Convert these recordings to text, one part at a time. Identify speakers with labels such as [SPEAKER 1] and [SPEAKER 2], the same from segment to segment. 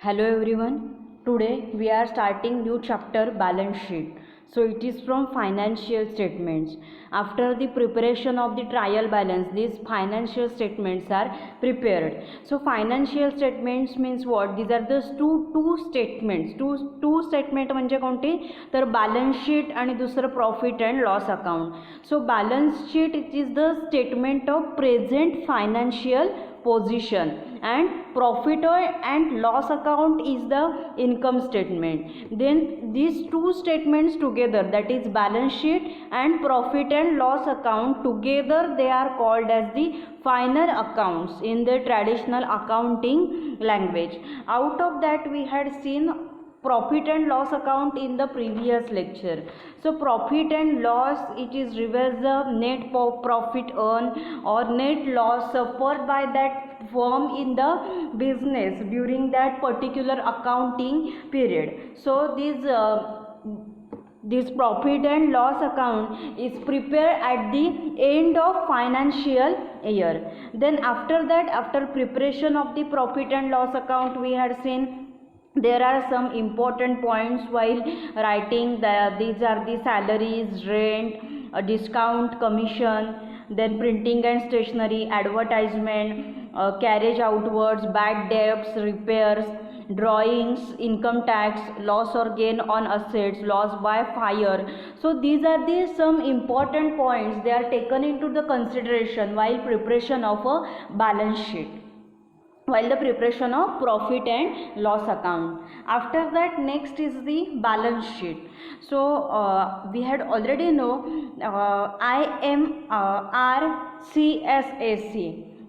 [SPEAKER 1] Hello everyone. Today we are starting new chapter balance sheet. So it is from financial statements. After the preparation of the trial balance, these financial statements are prepared. So financial statements means what? These are the two statements. Two statement म्हणजे कोणते? तर balance sheet आणि दुसरं profit and loss account. So balance sheet it is the statement of present financial position and profit and loss account is the income statement. Then these two statements together, that is balance sheet and profit and loss account together, they are called as the final accounts in the traditional accounting language. Out of that we had seen profit and loss account in the previous lecture. So profit and loss, it is reveals the net profit earned or net loss suffered by that firm in the business during that particular accounting period. So this profit and loss account is prepared at the end of financial year. Then after that, after preparation of the profit and loss account, we had seen there are some important points while writing. These are the salaries, rent, discount, commission, then printing and stationery, advertisement, carriage outwards, bad debts, repairs, drawings, income tax, loss or gain on assets, loss by fire. So these are the some important points, they are taken into the consideration while preparation of a balance sheet, while the preparation of profit and loss account. After that, next is the balance sheet. So we had already know IMRCSAC,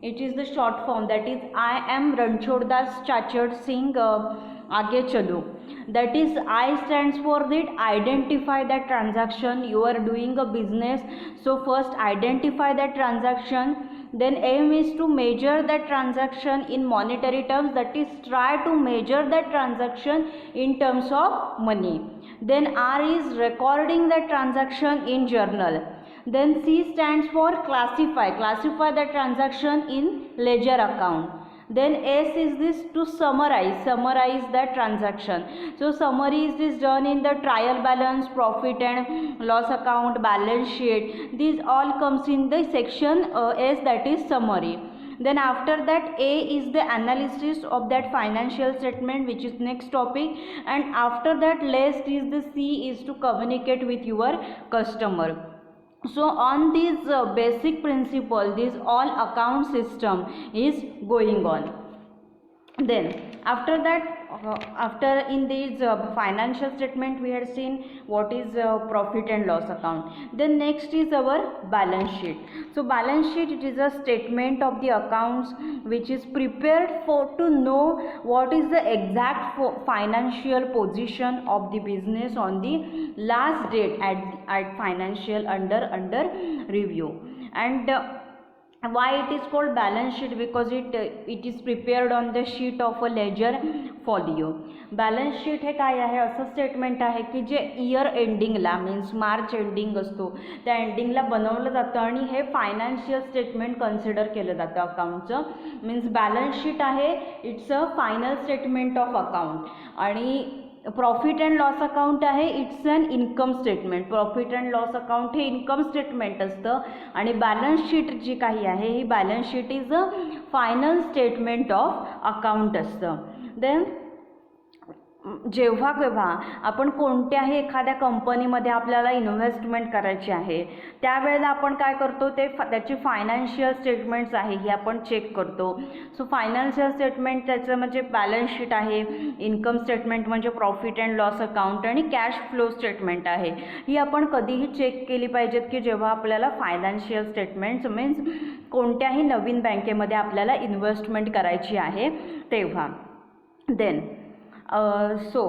[SPEAKER 1] it is the short form, that is I am Ranchhoddas Chartered Singh Aage Chalu. That is I stands for that identify that transaction. You are doing a business, so first identify that transaction. Then aim is to measure that transaction in monetary terms, that is try to measure that transaction in terms of money. Then R is recording that transaction in journal. Then C stands for classify that transaction in ledger account. Then S is this to summarize that transaction. So summary is this done in the trial balance, profit and loss account, balance sheet. These all comes in the section S, that is summary. Then after that, A is the analysis of that financial statement, which is next topic. And after that, last is the C is to communicate with your customer. So on this basic principle, this all account system is going on. Then after that, after in this financial statement, we had seen what is profit and loss account. Then next is our balance sheet. So balance sheet, it is a statement of the accounts which is prepared for to know what is the exact financial position of the business on the last date at financial under review. And why it is called balance sheet? Because it is prepared on the sheet of a ledger folio. Balance sheet हे काय आहे? असं statement आहे की जे year एंडिंगला means March ending असतो त्या एंडिंगला बनवलं जातं आणि हे फायनान्शियल स्टेटमेंट कन्सिडर केलं जातं अकाउंटचं. मीन्स बॅलन्स शीट आहे, it's a final statement of account. आणि प्रॉफिट अँड लॉस अकाउंट आहे, it's an income statement. Profit and loss account हे इन्कम स्टेटमेंट असतं आणि बॅलन्स शीट जी काही आहे ही balance sheet is a final statement of account असतं. देन जेव्हा केव्हा आपण कोणत्याही एखाद्या कंपनीमध्ये आपल्याला इन्व्हेस्टमेंट करायची आहे त्यावेळेला आपण काय करतो, त्याची फायनान्शियल स्टेटमेंट्स आहे ही आपण चेक करतो. सो फायनान्शियल स्टेटमेंट त्याचं म्हणजे बॅलन्स शीट आहे, इन्कम स्टेटमेंट म्हणजे प्रॉफिट अँड लॉस अकाउंट आणि कॅश फ्लो स्टेटमेंट आहे, ही आपण कधीही चेक केली पाहिजेत की जेव्हा आपल्याला फायनान्शियल स्टेटमेंट्स मीन्स कोणत्याही नवीन बँकेमध्ये आपल्याला इन्व्हेस्टमेंट करायची आहे तेव्हा. Then so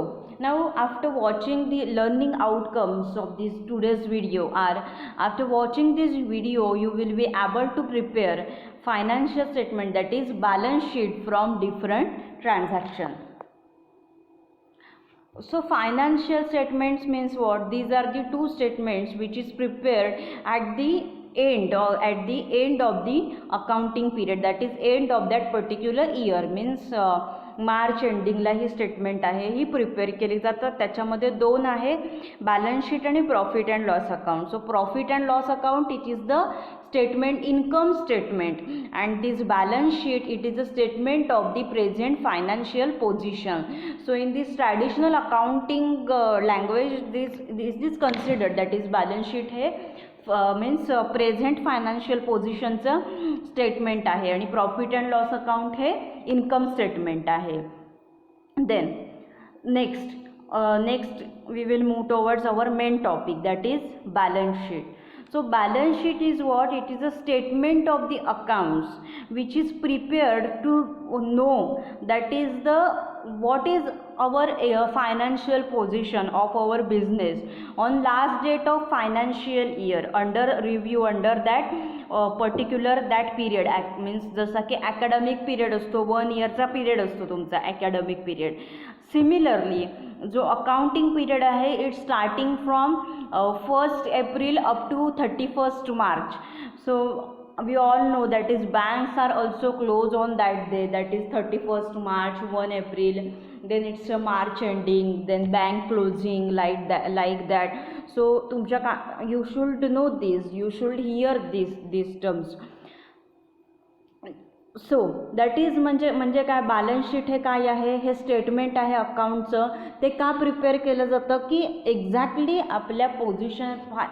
[SPEAKER 1] now after watching the learning outcomes of this today's video, or after watching this video you will be able to prepare financial statement, that is balance sheet, from different transaction. So financial statements means what? These are the two statements which is prepared at the end at the end of the accounting period, that is end of that particular year. Means March एंडिंगला ही statement आहे ही prepare केली जातात. त्याच्यामध्ये दोन आहे, balance sheet आणि profit and loss account. So profit and loss account it is the statement, income statement, and this balance sheet it is a statement of the present financial position. So in this traditional accounting language this is considered, that is balance sheet हे means present financial position चं statement आहे आणि profit and loss account हे income statement आहे. Then next we will move towards our main topic, that is balance sheet. So balance sheet is what? It is a statement of the accounts which is prepared to know that is the what is our financial position of our business on last date of financial year under review under that particular that period. Means जसा की academic period असतो, 1 yearचा period असतो तुमचा academic period. Similarly जो accounting period आहे it starting from 1st April up to 31st March. So we all know that is banks are also closed on that day, that is 31st March, 1 April, then it's a March ending, then bank closing like that. So तुमच्या you should know this, you should hear these terms. So that is म्हणजे काय, balance sheet हे काय आहे, हे statement आहे अकाउंटचं. ते का प्रिपेअर केलं जातं की एक्झॅक्टली आपल्या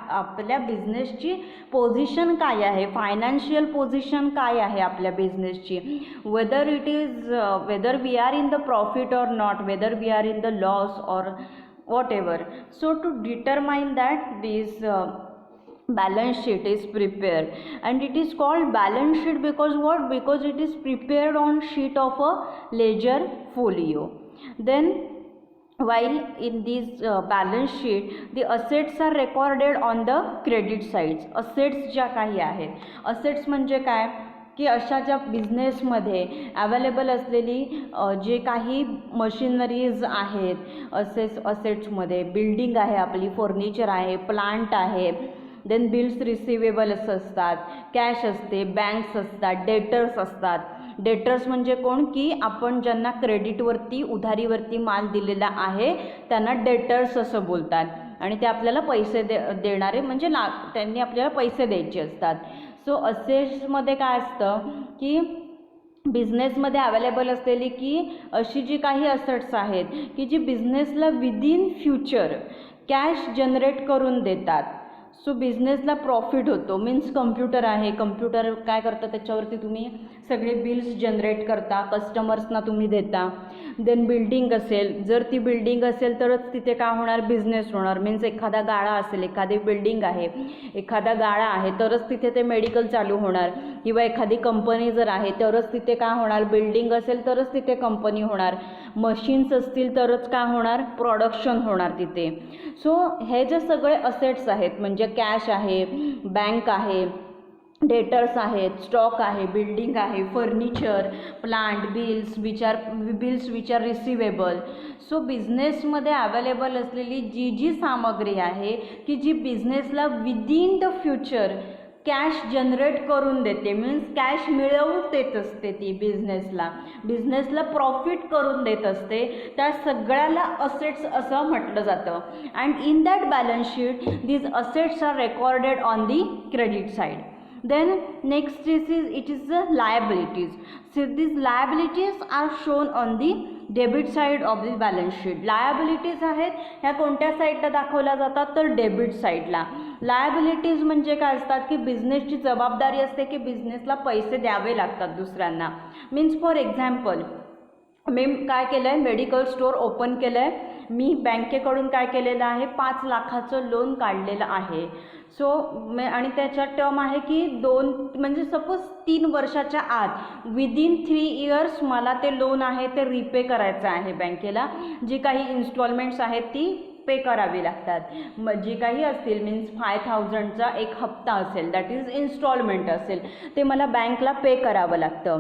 [SPEAKER 1] आपल्या बिझनेसची पोझिशन काय आहे, फायनान्शियल पोझिशन काय आहे आपल्या बिझनेसची, whether we are in the profit or not, whether we are in the loss or whatever. So to determine that this balance sheet is prepared, and it is called balance sheet because what? Because it is prepared on sheet of a ledger folio. Then while in this balance sheet the assets are recorded on the credit sides. assets ज्या काही आहेत, assets म्हणजे काय की अशा ज्या बिझनेसमध्ये available असलेली जे काही मशिनरीज आहेत असेट्समध्ये, बिल्डिंग आहे आपली, फर्निचर आहे, प्लांट आहे, देन बिल्स रिसिवेबल्स असतात, कॅश असते, बँक्स असतात, डेटर्स असतात. डेटर्स म्हणजे कोण की आपण ज्यांना क्रेडिटवरती उधारीवरती माल दिलेला आहे त्यांना डेटर्स असं बोलतात आणि ते आपल्याला पैसे देणारे म्हणजे त्यांनी आपल्याला पैसे द्यायचे असतात. सो असेट्समध्ये काय असतं की बिझनेसमध्ये अवेलेबल असलेली की अशी जी काही असेट्स आहेत की जी बिझनेसला विदिन फ्युचर कॅश जनरेट करून देतात. सो बिझनेसला प्रॉफिट होतो. मीन्स कम्प्युटर आहे, कम्प्युटर काय करतं त्याच्यावरती तुम्ही सगळे बिल्स जनरेट करता, कस्टमर्सना तुम्ही देता. देन बिल्डिंग असेल, जर ती बिल्डिंग असेल तरच तिथे काय होणार, बिझनेस होणार. मीन्स एखादा गाळा असेल, एखादी बिल्डिंग आहे, एखादा गाळा आहे तरच तिथे ते मेडिकल चालू होणार, किंवा एखादी कंपनी जर आहे तरच तिथे काय होणार, बिल्डिंग असेल तरच तिथे कंपनी होणार, मशीन्स असतील तरच काय होणार, प्रोडक्शन होणार तिथे. सो हे जे सगळे असेट्स आहेत म्हणजे कॅश आहे, बँक आहे, डेटर्स आहेत, स्टॉक आहे, बिल्डिंग आहे, furniture, plant, bills which are receivable. So बिझनेसमध्ये अवेलेबल असलेली जी सामग्री आहे की जी बिझनेसला within the future cash generate करून देते, मीन्स कॅश मिळवून देत असते ती बिझनेसला प्रॉफिट करून देत असते, त्या सगळ्याला असेट्स असं म्हटलं जातं. And in that balance sheet these assets are recorded on the credit side. Then next it is the liabilities. So these liabilities are shown on the debit side of the balance sheet. liabilities आहेत ह्या कोणत्या साईडला दाखवल्या जातात तर debit साईडला. liabilities म्हणजे काय असतात की बिझनेसची जबाबदारी असते की बिझनेसला पैसे द्यावे लागतात दुसऱ्यांना. मीन्स फॉर एक्झाम्पल मी काय केलं आहे, मेडिकल स्टोअर ओपन केलं आहे, मी बँकेकडून काय केलेलं आहे, 5 लाखाचं लोन काढलेलं आहे. सो आणि त्याच्या टर्म आहे की 2 म्हणजे सपोज 3 वर्षाच्या आत विदिन 3 इयर्स मला ते लोन आहे ते रिपे करायचं आहे बँकेला. जी काही इन्स्टॉलमेंट्स आहेत ती पे करावी लागतात. मग जे काही असतील मीन्स 5000चा एक हप्ता असेल, दॅट इज इन्स्टॉलमेंट असेल, ते मला बँकला पे करावं लागतं.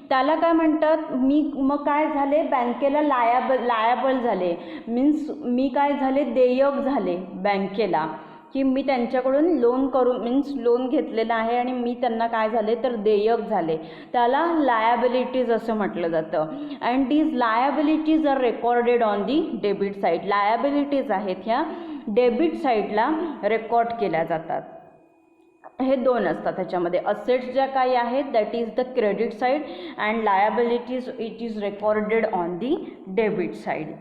[SPEAKER 1] त्याला काय म्हणतात, मी मग काय झाले बँकेला लायबल झाले, मीन्स मी काय झाले देयक झाले बँकेला. की मी त्यांच्याकडून लोन करून मीन्स लोन घेतलेलं आहे आणि मी त्यांना काय झाले तर देयक झाले, त्याला लायबिलिटीज असं म्हटलं जातं. And these liabilities are recorded on the debit side. Liabilities आहेत ह्या डेबिट साईडला रेकॉर्ड केल्या जातात. हे दोन असतात त्याच्यामध्ये. असेट्स ज्या काही आहेत that is the credit side and liabilities it is recorded on the debit side.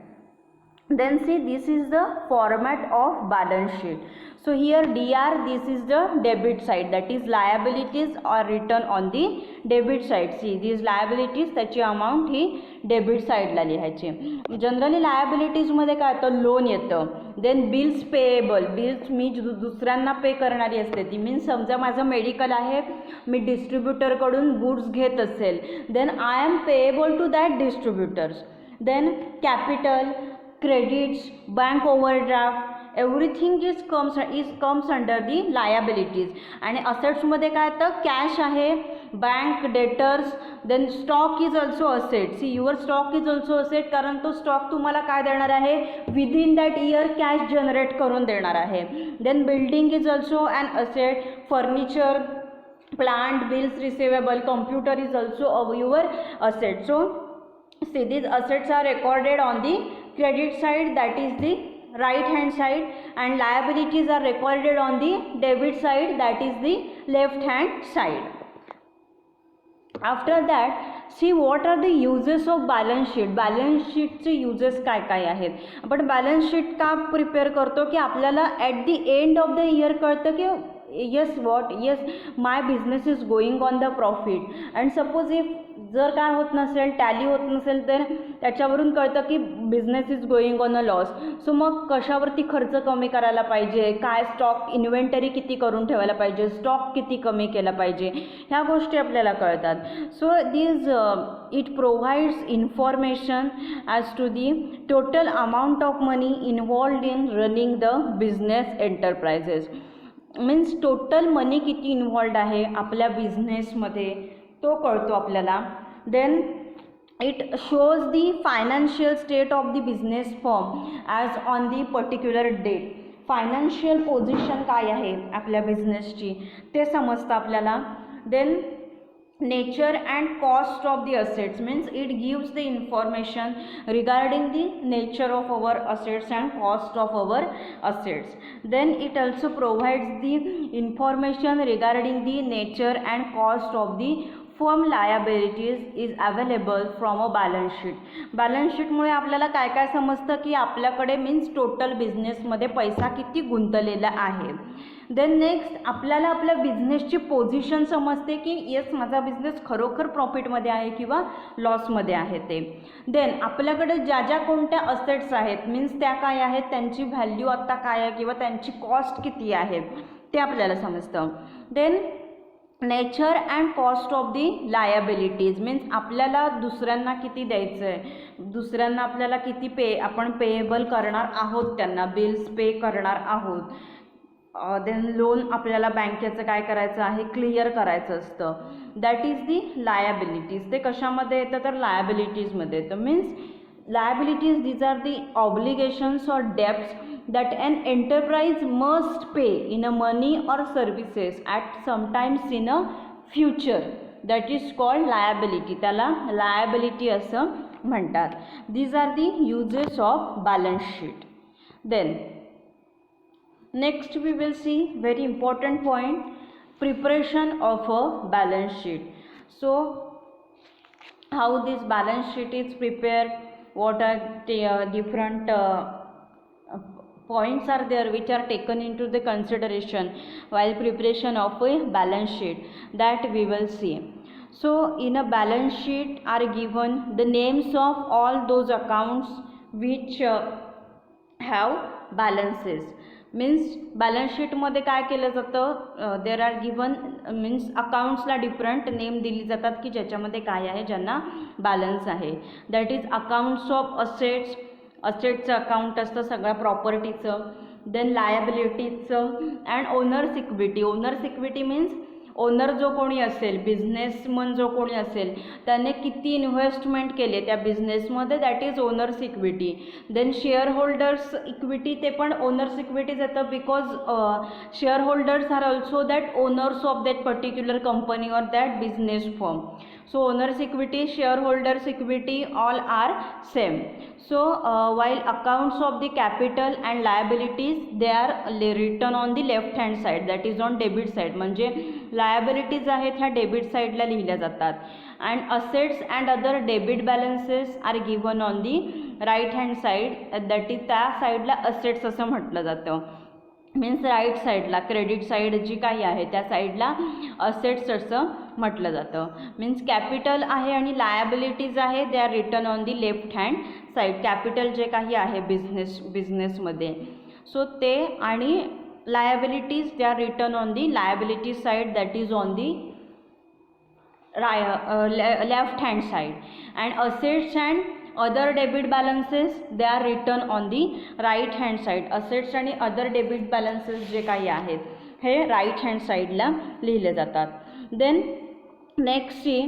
[SPEAKER 1] Then see, this is the format of balance sheet. So here DR, this is the debit side, that is liabilities are written on the debit side. See these liabilities, त्याची amount ही debit साईडला लिहायची. Generally लायबिलिटीजमध्ये काय येतं, loan येतं. Then bills payable, bills मी दुसऱ्यांना पे करणारी असते ती. मीन्स समजा माझं मेडिकल आहे, मी डिस्ट्रीब्युटरकडून गुड्स घेत असेल, then I am payable to that distributors. Then capital, credits, bank overdraft, everything comes under the liabilities. आणि assets काय येतं, कॅश आहे, bank debtors, then stock is also asset. See your stock is also asset, कारण तो stock तुम्हाला काय देणार आहे, within that year cash generate करून देणार आहे. Then building is also an asset, furniture, plant, bills receivable, computer is also your asset. So see these assets are recorded on the credit side, that is the right hand side, and liabilities are recorded on the debit side, that is the left hand side. After that, see what are the uses of balance sheet. balance sheet चे uses काय काय आहेत. आपण balance sheet का prepare करतो की आपल्याला at the end of the year कळतं की yes my business is going on the profit. and suppose if जर काय होत नसेल, टॅली होत नसेल, तर त्याच्यावरून कळतं की business is going on a loss. So मग कशावरती खर्च कमी करायला पाहिजे, काय स्टॉक इन्व्हेंटरी किती करून ठेवायला पाहिजे, स्टॉक किती कमी केला पाहिजे, ह्या गोष्टी आपल्याला कळतात. So this it provides information as to the total amount of money involved in running the business enterprises. Means total money किती इन्व्हॉल्ड आहे आपल्या बिझनेसमध्ये तो कळतो आपल्याला. Then it shows the financial state of the business firm as on the particular date. Financial position काय आहे आपल्या बिझनेसची ते समजतं आपल्याला. Then nature and cost of the assets, means it gives the information regarding the nature of our assets and cost of our assets. Then it also provides the information regarding the nature and cost of the firm liabilities is available from a balance sheet. balance sheet मुळे आपल्याला काय काय समजतं की आपल्याकडे means total बिझनेसमध्ये पैसा किती गुंतलेला आहे. देन नेक्स्ट आपल्याला आपल्या बिझनेसची पोझिशन समजते की येस माझा बिझनेस खरोखर प्रॉफिटमध्ये आहे किंवा लॉसमध्ये आहे ते. देन आपल्याकडे ज्या ज्या कोणत्या असेट्स आहेत मीन्स त्या काय आहेत, त्यांची व्हॅल्यू आत्ता काय आहे किंवा त्यांची कॉस्ट किती आहे ते आपल्याला समजतं. Then nature and cost of the liabilities, means आपल्याला दुसऱ्यांना किती द्यायचं आहे, दुसऱ्यांना आपल्याला किती आपण पेएबल करणार आहोत, त्यांना बिल्स पे करणार आहोत. देन लोन आपल्याला बँकेचं काय करायचं आहे, क्लिअर करायचं असतं. That is the liabilities. ते कशामध्ये येतं तर लायबिलिटीजमध्ये येतं. Means liabilities these are the obligations और debts that an enterprise must pay in a money or services at sometimes in a future, that is called liability. त्याला liability असं म्हणतात. These are the uses of balance sheet. Then next we will see very important point, preparation of a balance sheet. So how this balance sheet is prepared, what are the different points are there which are taken into the consideration while preparation of a balance sheet, that we will see. So in a balance sheet are given the names of all those accounts which have balances. Means balance शीटमध्ये काय केलं जातं, there are given means अकाउंट्सला different name दिली जातात की ज्याच्यामध्ये काय आहे, ज्यांना बॅलन्स आहे. That is accounts of assets, असेटचं अकाउंट असतं सगळ्या प्रॉपर्टीचं. देन लायबिलिटीजचं and owners equity. Owners equity means owner जो कोणी असेल, बिझनेसमन जो कोणी असेल, त्याने किती इन्व्हेस्टमेंट केले त्या बिझनेसमध्ये, that is owners equity. Then shareholders equity, ते पण ओनर्स इक्विटीज येतं, because shareholders are also that owners of that particular company और that business firm. So owners equity, shareholders equity, all are same. So while accounts of the capital and liabilities, they are written on the left hand side, that is on debit side. म्हणजे liabilities आहेत ह्या debit side ला लिहिल्या जातात. And assets and other debit balances are given on the right hand side, that is त्या साईडला assets असं म्हटलं जातं. मीन्स राईट साईडला क्रेडिट साईड जी काही आहे त्या साईडला असेट्स असं म्हटलं जातं. मीन्स कॅपिटल आहे आणि लायबिलिटीज आहे, they are return on the left hand side. Capital जे काही आहे बिझनेसमध्ये, सो ते, आणि liabilities they are return on the liability side, that is on the left hand side. And assets and other debit balances they are return on the right hand side. Assets आणि other debit balances जे काही आहेत हे right hand साईडला लिहिले जातात. Then next see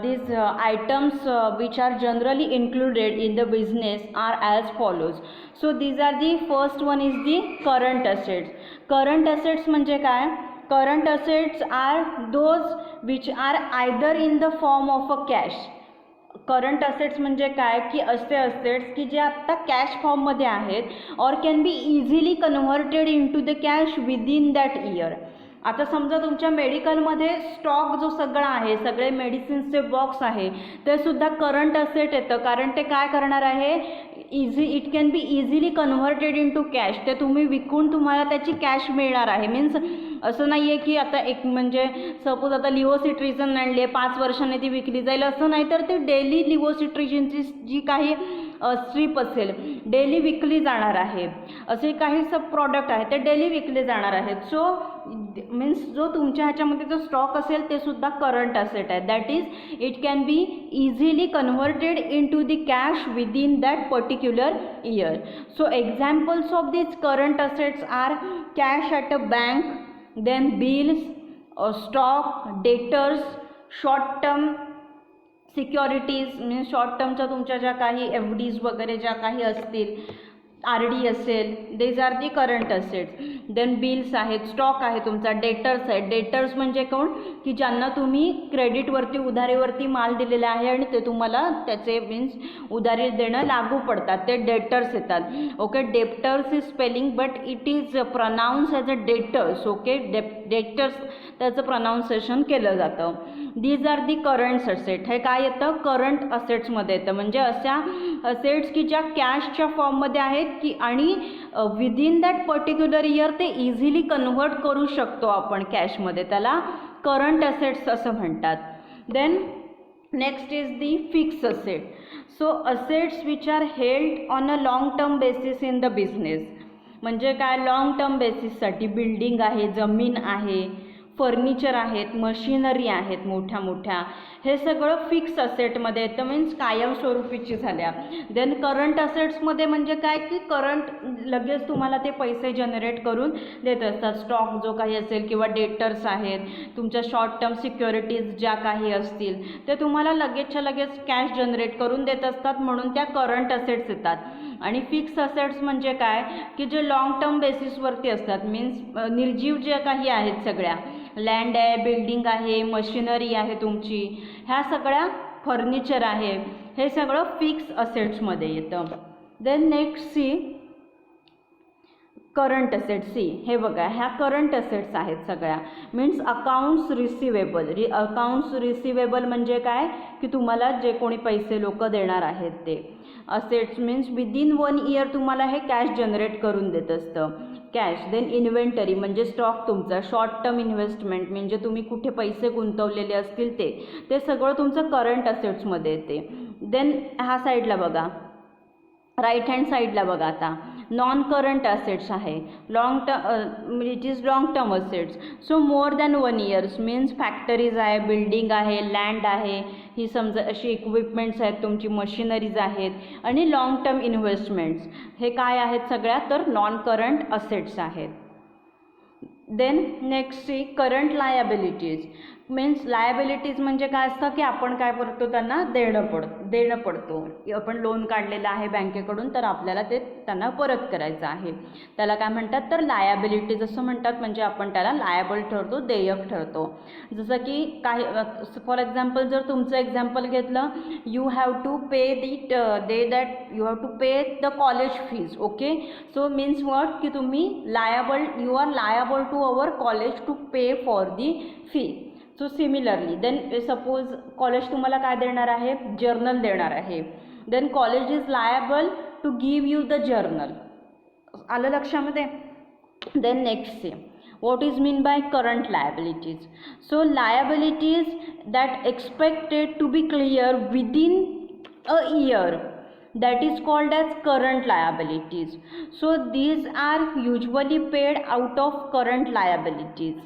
[SPEAKER 1] these items which are generally included in the business are as follows. So these are the first one is the current assets. Current assets म्हणजे काय? Current assets are those which are either in the form of a cash. Current assets म्हणजे काय की असे assets की जे आत्ता cash फॉर्ममध्ये आहेत और can be easily converted into the cash within that year. आता समजा तुमच्या मेडिकलमध्ये स्टॉक जो सगळा आहे, सगळे मेडिसिन्सचे बॉक्स आहे, ते सुद्धा करंट असेट येतं, कारण ते काय करणार आहे, it can be easily converted into cash. ते तुम्ही विकून तुम्हाला त्याची कॅश मिळणार आहे. मीन्स असं नाही आहे की आता एक म्हणजे सपोज आता लिव्होसिट्रिजन आणली आहे, 5 वर्षांनी ती विकली जाईल असं नाही, तर ती डेली लिव्होसिट्रिजनची जी काही स्ट्रीप असेल डेली विकली जाणार आहे. असे काही सब प्रॉडक्ट आहेत ते डेली विकले जाणार आहेत. सो मीन्स जो तुमच्या ह्याच्यामध्ये जो स्टॉक असेल ते सुद्धा करंट असेट आहे. That is it can be easily converted in to the cash within that particular year. So examples of this current assets are cash at a bank, then bills, stock, debtors, short term securities, means short टर्मच्या तुमच्या ज्या काही FDs वगैरे ज्या काही असतील, RD असेल, these are the current assets. Then bills आहेत, स्टॉक आहे तुमचा, डेटर्स आहेत. डेटर्स म्हणजे कोण की ज्यांना तुम्ही क्रेडिटवरती उधारीवरती माल दिलेला आहे आणि ते तुम्हाला त्याचे मीन्स उधारी देणं लागू पडतात, ते डेटर्स येतात. Okay, debtors is spelling but it is pronounce as a debtors. Okay, debtors त्याचं प्रनाऊन्सिएशन केलं जातं. These are the current asset. हे काय येतं, करंट असेट्समध्ये येतं. म्हणजे अशा असेट्स की ज्या कॅशच्या फॉर्ममध्ये आहेत की आणि विदिन दॅट पर्टिक्युलर इयर ते इझिली कन्व्हर्ट करू शकतो आपण कॅशमध्ये, त्याला करंट असेट्स असं म्हणतात. Then next is the fix asset. So assets which are held on a long term basis in the business. म्हणजे काय, लॉंग टर्म बेसिससाठी बिल्डिंग आहे, जमीन आहे, फर्निचर आहेत, मशिनरी आहेत मोठ्या मोठ्या, हे सगळं फिक्स असेटमध्ये येतं, मीन्स कायमस्वरूपीची झाल्या. देन करंट असेट्समध्ये म्हणजे काय की करंट लगेच तुम्हाला ते पैसे जनरेट करून देत असतात. स्टॉक जो काही असेल किंवा डेटर्स आहेत, तुमच्या शॉर्ट टर्म सिक्युरिटीज ज्या काही असतील ते तुम्हाला लगेचच्या लगेच कॅश जनरेट करून देत असतात, म्हणून त्या करंट असेट्स येतात. आणि फिक्स असेट्स म्हणजे काय की जे लॉंग टर्म बेसिसवरती असतात, मीन्स निर्जीव जे काही आहेत सगळ्या, लँड आहे, बिल्डिंग आहे, मशिनरी आहे तुमची, ह्या सगळ्या फर्निचर आहे, हे सगळं फिक्स असेट्समध्ये येतं. Then next see current assets. See हे बघा, ह्या करंट असेट्स आहेत सगळ्या. Means accounts receivable. Accounts receivable म्हणजे काय की तुम्हाला जे कोणी पैसे लोक देणार आहेत ते. असेट्स मीन्स विदिन 1 इयर तुम्हाला हे कॅश जनरेट करून देत असतं, कॅश. देन इन्व्हेंटरी म्हणजे स्टॉक तुमचा. शॉर्ट टर्म इन्व्हेस्टमेंट म्हणजे तुम्ही कुठे पैसे गुंतवलेले असतील ते सगळं तुमचं करंट असेट्समध्ये येते. देन ह्या साईडला बघा, राईट हँड साईडला बघा, आता नॉन करंट असेट्स आहे. It is long term assets. So more than 1 years means factories आहे, बिल्डिंग आहे, लँड आहे, ही समजा अशी इक्विपमेंट्स आहेत तुमची, मशिनरीज आहेत, आणि लॉंग टर्म इन्व्हेस्टमेंट्स हे काय आहेत सगळ्या तर नॉन करंट असेट्स आहेत. Then next see current liabilities means liabilities म्हणजे काय असतं की आपण काय करतो त्यांना देणं पडतो. आपण लोन काढलेलं आहे बँकेकडून तर आपल्याला ते त्यांना परत करायचं आहे, त्याला काय म्हणतात तर लायबिलिटीज असं म्हणतात. म्हणजे आपण त्याला लायबल ठरतो, देयक ठरतो. जसं की काही फॉर एक्झाम्पल जर तुमचं एक्झाम्पल घेतलं, you have to pay you have to pay the college fees. Okay, so means what की तुम्ही you are liable to our college to pay for the fee. So similarly then suppose college तुम्हाला काय देणार आहे, journal देणार आहे. Then college is liable to give you the journal. आलं लक्षामध्ये. Then next say what is mean by current liabilities. So liabilities that expected to be clear within a year, that is called as current liabilities. So these are usually paid out of current liabilities.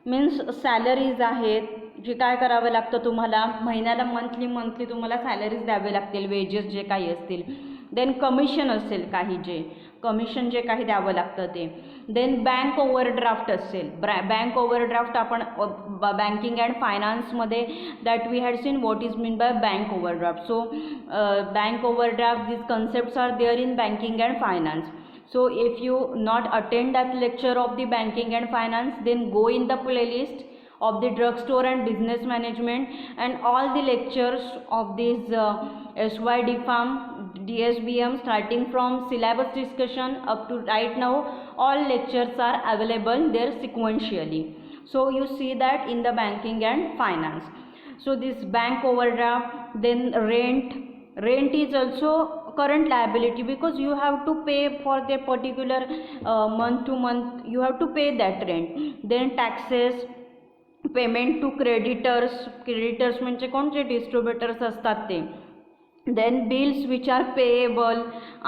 [SPEAKER 1] Means salaries आहेत जे काय करावं लागतं तुम्हाला महिन्याला monthly तुम्हाला salaries द्यावे लागतील, वेजेस जे काही असतील. देन कमिशन असेल काही कमिशन जे काही द्यावं लागतं ते. देन बँक ओव्हरड्राफ्ट असेल. बँक ओव्हरड्राफ्ट आपण बँकिंग अँड फायनान्समध्ये that we had seen what is mean by bank overdraft. So bank overdraft this concepts are there in banking and finance. So if you not attend that lecture of the banking and finance, then go in the playlist of the drugstore and business management, and all the lectures of this SYD farm DSBM starting from syllabus discussion up to right now, all lectures are available there sequentially. So you see that in the banking and finance. So this bank overdraft, then rent is also current liability because you have to pay for the particular month to month you have to pay that rent. Then taxes, payment to creditors म्हणजे कोणते distributors असतात ते. Then bills which are payable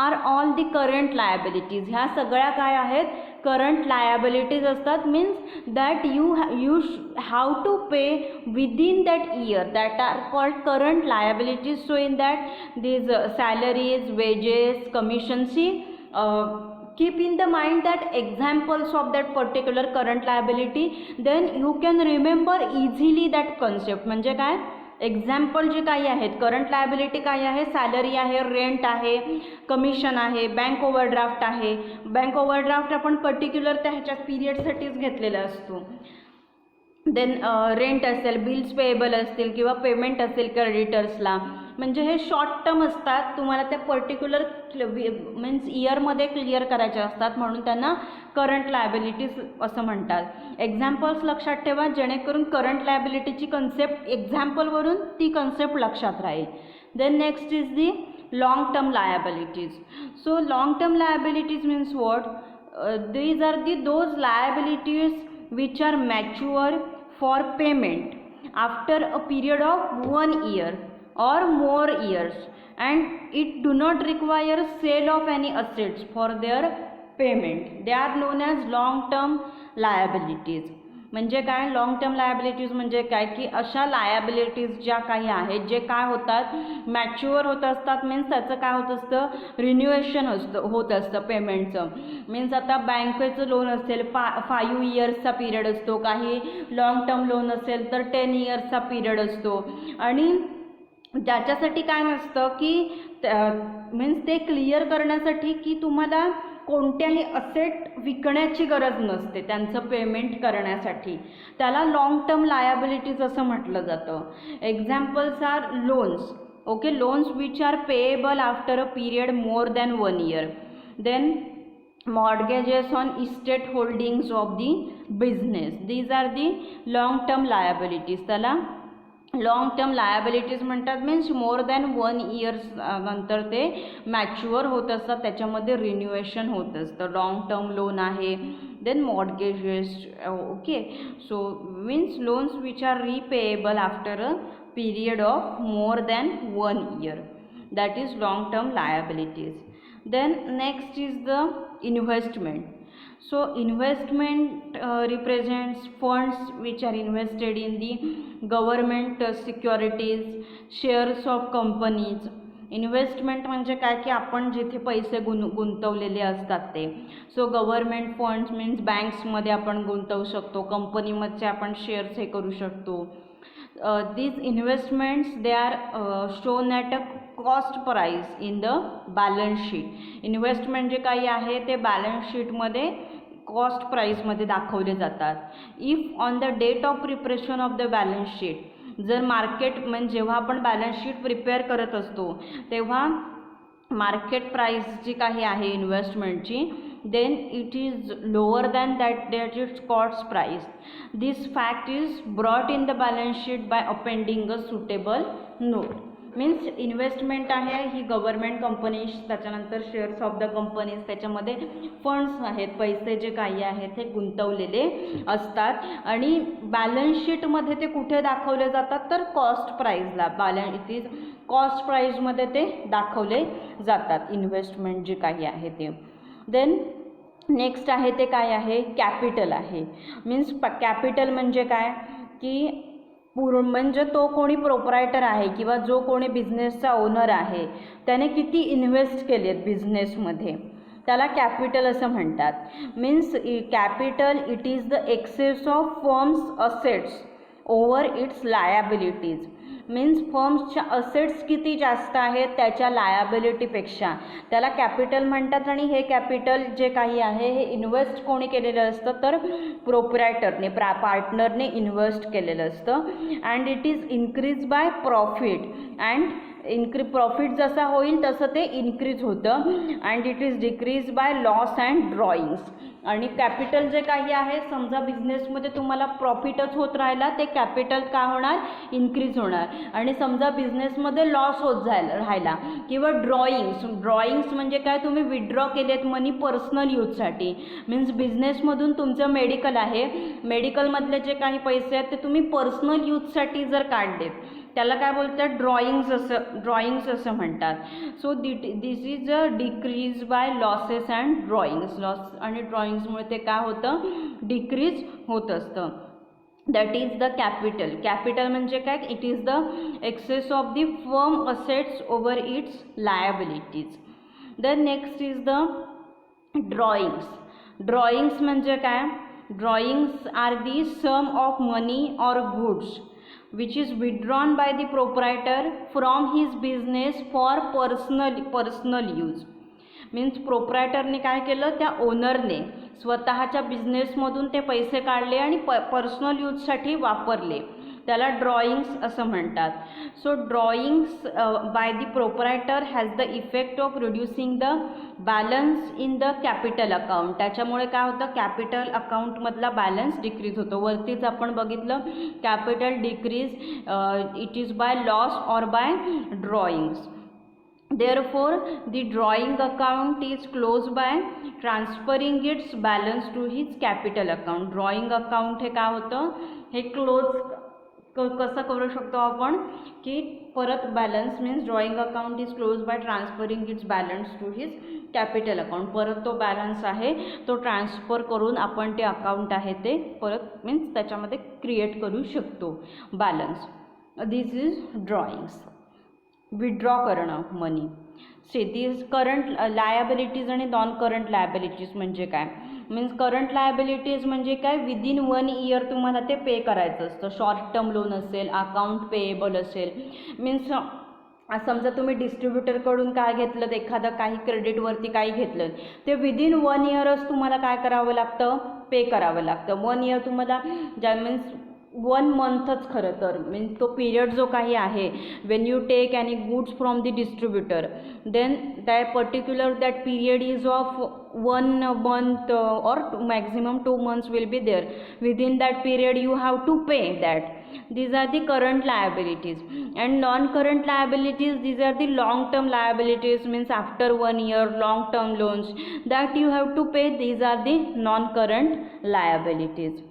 [SPEAKER 1] are all the current liabilities. ह्या सगळ्या काय आहेत, current liabilities असतात. Means that you have to pay within that year, that are called current liabilities. So in that these salaries, wages, कमिशनची keep in the mind that examples of that particular current liability, then you can remember easily that concept. म्हणजे काय, example जे काही आहेत current liability काय आहे, salary आहे, rent आहे, कमिशन आहे, बँक ओव्हरड्राफ्ट आहे. बँक ओव्हरड्राफ्ट आपण पर्टिक्युलर त्या ह्याच्या पिरियडसाठीच घेतलेला असतो. देन रेंट असेल, बिल्स पेएबल असतील किंवा पेमेंट असेल क्रेडिटर्सला, म्हणजे हे शॉर्ट टर्म असतात. तुम्हाला त्या पर्टिक्युलर मीन्स इयरमध्ये क्लिअर करायचे असतात, म्हणून त्यांना करंट लायबिलिटीज असं म्हणतात. एक्झाम्पल्स लक्षात ठेवा जेणेकरून करंट लायबिलिटीची कन्सेप्ट एक्झाम्पलवरून ती कन्सेप्ट लक्षात राहील. Then next is the long term liabilities. So long term liabilities means what, these are the those liabilities which are mature for payment after a period of 1 year or more years, and it do not require sale of any assets for their payment. They are known as long term liabilities. म्हणजे काय, long term liabilities म्हणजे काय की अशा liabilities ज्या काही आहेत जे काय होतात, मॅच्युअर होत असतात. मीन्स त्याचं काय होत असतं, रिन्युएशन होत असतं पेमेंटचं. मीन्स आता बँकेचं लोन असेल 5 इयर्सचा पिरियड असतो, काही लॉंग टर्म लोन असेल तर 10 इयर्सचा पिरियड असतो. आणि ज्याच्यासाठी काय नसतं की मीन्स ते क्लिअर करण्यासाठी की तुम्हाला कोणत्याही असेट विकण्याची गरज नसते त्यांचं पेमेंट करण्यासाठी, त्याला लॉंग टर्म लायबिलिटीज असं म्हटलं जातं. Examples are loans. Okay, loans which are payable after a period more than 1 year. Then mortgages on estate holdings of the business. These are the long term liabilities. त्याला long term liabilities म्हणतात. Means more than 1 year नंतर ते mature होत असतात, त्याच्यामध्ये रिन्युएशन होत असतं. लॉंग टर्म लोन आहे. Then mortgages. Okay, so means loans which are repayable after a period of more than 1 year, that is long term liabilities. Then next is the investment. So investment represents funds which are invested in the government securities, shares of companies, investment म्हणजे काय की आपण जिथे पैसे गुंतवलेले असतात ते. So government funds means बँक्समध्ये आपण गुंतवू शकतो, कंपनीमध्ये आपण शेअर्स हे करू शकतो. these investments they are shown at a cost price in the balance sheet. Investment जे काही आहे ते बॅलन्स शीटमध्ये कॉस्ट प्राईसमध्ये दाखवले जातात. If on the date of preparation of the balance sheet, जर मार्केट म्हणजे जेव्हा आपण बॅलन्स शीट प्रिपेअर करत असतो तेव्हा मार्केट प्राईस जी काही आहे इन्व्हेस्टमेंटची, then it is lower than that its cost price. This fact is brought in the balance sheet by appending a suitable note. Means investment आहे ही गव्हर्मेंट कंपनीज, त्याच्यानंतर shares of the companies, त्याच्यामध्ये funds आहेत, पैसे जे काही आहेत ते गुंतवलेले असतात आणि बॅलन्स शीटमध्ये ते कुठे दाखवले जातात तर कॉस्ट प्राईजला, इट इज कॉस्ट प्राईजमध्ये ते दाखवले जातात इन्व्हेस्टमेंट जे काही आहे ते. देन नेक्स्ट आहे ते काय आहे, कॅपिटल आहे. मीन्स कॅपिटल म्हणजे काय की म्हणजे तो कोणी प्रोप्रायटर आहे किंवा जो कोणी बिझनेसचा ओनर आहे त्याने किती इन्व्हेस्ट केलेत बिझनेसमध्ये, त्याला कॅपिटल असं म्हणतात. Means capital it is the excess of firms assets over its liabilities. Means फर्म्सच्या असेट्स किती जास्त आहेत त्याच्या लायबिलिटीपेक्षा, त्याला कॅपिटल म्हणतात. आणि हे कॅपिटल जे काही आहे हे इन्व्हेस्ट कोणी केलेलं असतं तर प्रोप्रायटरने, पार्टनरने इन्व्हेस्ट केलेलं असतं. And it is increase by profit and profit जसा होईल तसं ते इन्क्रीज होतं. And it is decrease by loss and drawings. आणि कॅपिटल जे काही आहे, समजा बिझनेसमध्ये तुम्हाला प्रॉफिटच होत राहिला, ते कॅपिटल काय होणार, इन्क्रीज होणार. आणि समजा बिझनेसमध्ये लॉस होत राहिला किंवा ड्रॉइंग्स म्हणजे काय, तुम्ही विड्रॉ केलेत मनी पर्सनल यूजसाठी. मीन्स बिझनेसमधून तुमचं मेडिकल आहे, मेडिकलमधले जे काही पैसे आहेत ते तुम्ही पर्सनल यूजसाठी जर काढलेत त्याला काय बोलतात, ड्रॉइंग्स असं म्हणतात. So this is a decrease by losses and drawings. Loss आणि ड्रॉइंग्समुळे ते काय होतं, डिक्रीज होत असतं. That is the capital. Capital म्हणजे काय, it is the excess of the firm assets over its liabilities. Then next is the drawings म्हणजे काय, drawings are the sum of money or goods which is withdrawn by the proprietor from his business for personal use. Means प्रोप्रायटरने काय केलं, त्या ओनरने स्वतःच्या बिझनेसमधून ते पैसे काढले आणि पर्सनल यूजसाठी वापरले, त्याला ड्रॉइंग्स असं म्हणतात. So drawings by the proprietor has the effect of reducing the balance in the capital account. त्याच्यामुळे काय होतं, कॅपिटल अकाउंटमधला बॅलन्स डिक्रीज होतो. वरतीच आपण बघितलं capital decrease it is by loss or bye drawings. Therefore, the drawing account is closed by transferring its balance to his capital account. Drawing account हे काय होतं, हे क्लोज कसं करू शकतो आपण की परत balance, means drawing account is close by transferring its balance to his capital account. परत तो बॅलन्स आहे तो ट्रान्सफर करून आपण ते अकाउंट आहे ते परत मीन्स त्याच्यामध्ये क्रिएट करू शकतो balance. This is drawings. Withdraw करणं मनी. दिस करंट लायबिलिटीज आणि नॉन करंट लायबिलिटीज म्हणजे काय, मीन्स करंट लायबिलिटीज म्हणजे काय, विदिन 1 इयर तुम्हाला ते पे करायचं असतं. शॉर्ट टर्म लोन असेल, अकाउंट पेएबल असेल. मीन्स समजा तुम्ही डिस्ट्रीब्युटरकडून काय घेतलं, एखादं काही क्रेडिटवरती काही घेतलं, ते विदिन 1 इयरच तुम्हाला काय करावं लागतं, पे करावं लागतं. 1 इयर तुम्हाला ज्या मीन्स 1 मंथच खरं तर मीन्स तो पिरियड जो काही आहे, when you take any goods from the distributor then that particular that period is of 1 month or maximum 2 months will be there. Within that period you have to pay that. These are the current liabilities. And non-current liabilities, these are the long-term liabilities, means after 1 year long-term loans that you have to pay. These are the non-current liabilities.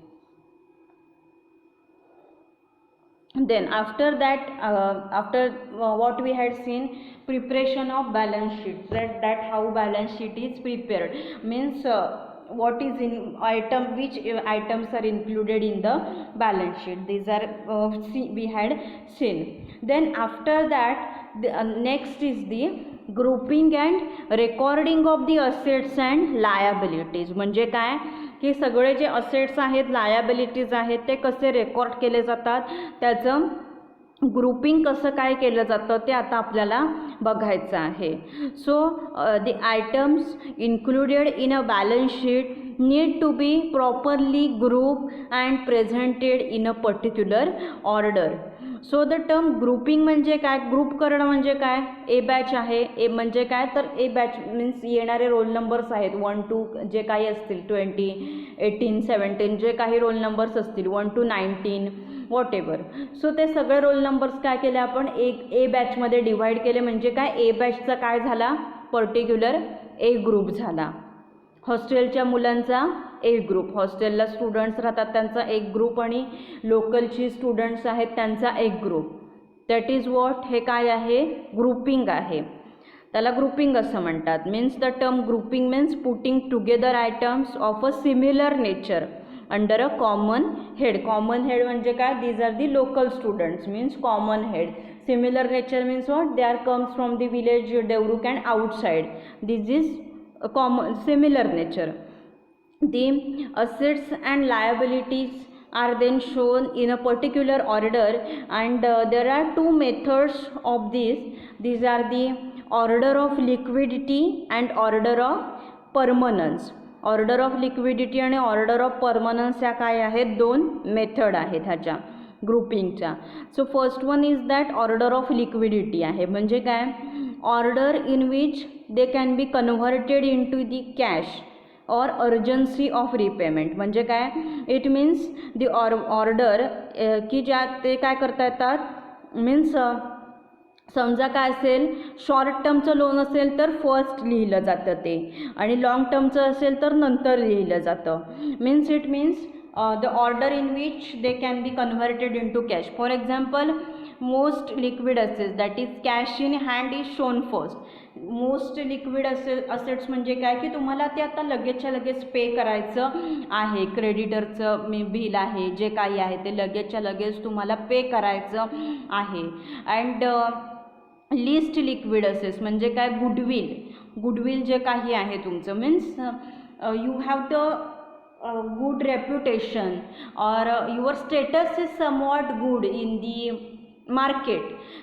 [SPEAKER 1] Then after that what we had seen, preparation of balance sheet, that how balance sheet is prepared, means what is in item, which items are included in the balance sheet. These are we had seen. Then after that next is the grouping and recording of the assets and लायाबिलिटीज. म्हणजे काय की सगळे जे assets आहेत, लायाबिलिटीज आहेत, ते कसे record केले जातात, त्याचं ग्रुपिंग कसं काय केलं जातं ते आता आपल्याला बघायचं आहे. So the items included in a balance sheet need to be properly group and presented in a particular order. So the term grouping म्हणजे काय, ग्रुप करणं म्हणजे काय, ए बॅच आहे, ए म्हणजे काय तर ए बॅच मीन्स येणारे रोल नंबर्स आहेत 1 to जे काही असतील 20, 18, 17 जे काही रोल नंबर्स असतील 1 to 19 वॉट एव्हर. सो ते सगळे रोल नंबर्स काय केले आपण एक ए बॅचमध्ये डिवाईड केले. म्हणजे काय ए बॅचचा काय झाला पर्टिक्युलर ए ग्रुप झाला. हॉस्टेलच्या मुलांचा एक ग्रुप, हॉस्टेलला स्टुडंट्स राहतात त्यांचा एक ग्रुप आणि लोकलची स्टुडंट्स आहेत त्यांचा एक ग्रुप. दॅट इज वॉट, हे काय आहे ग्रुपिंग आहे, त्याला ग्रुपिंग असं म्हणतात. Means the term grouping means putting together items of a similar nature under a common head. Common head म्हणजे काय, these are the local students means common head. Similar nature means what, they are comes from the village Devrukh and outside. This is common similar nature. The assets and liabilities are then shown in a particular order, and there are two methods of this. These are the order of liquidity and order of permanence. Order of liquidity आणि order of permanence या काय आहेत, दोन method आहेत ह्याच्या ग्रुपिंगच्या. So first one is that order of liquidity आहे. म्हणजे काय, order in which they can be converted in to the cash और अर्जन्सी ऑफ रिपेमेंट. म्हणजे काय, इट मीन्स दी ऑर्डर की ज्या ते काय करता येतात मीन्स समजा काय असेल शॉर्ट टर्मचं लोन असेल तर फर्स्ट लिहिलं जातं ते, आणि लॉंग टर्मचं असेल तर नंतर लिहिलं जातं. Means it means the order in which they can be converted in to cash. For example most liquid assets that is cash in hand is shown first. Most liquid assets म्हणजे काय की तुम्हाला ते आता लगेचच्या लगेच पे करायचं आहे. क्रेडिटरचं बिल आहे जे काही आहे ते लगेचच्या लगेच तुम्हाला पे करायचं आहे. अँड लिस्ट लिक्विड असेट्स म्हणजे काय, गुडविल. गुडविल जे काही आहे तुमचं means you have the good reputation और your status is somewhat good in the market.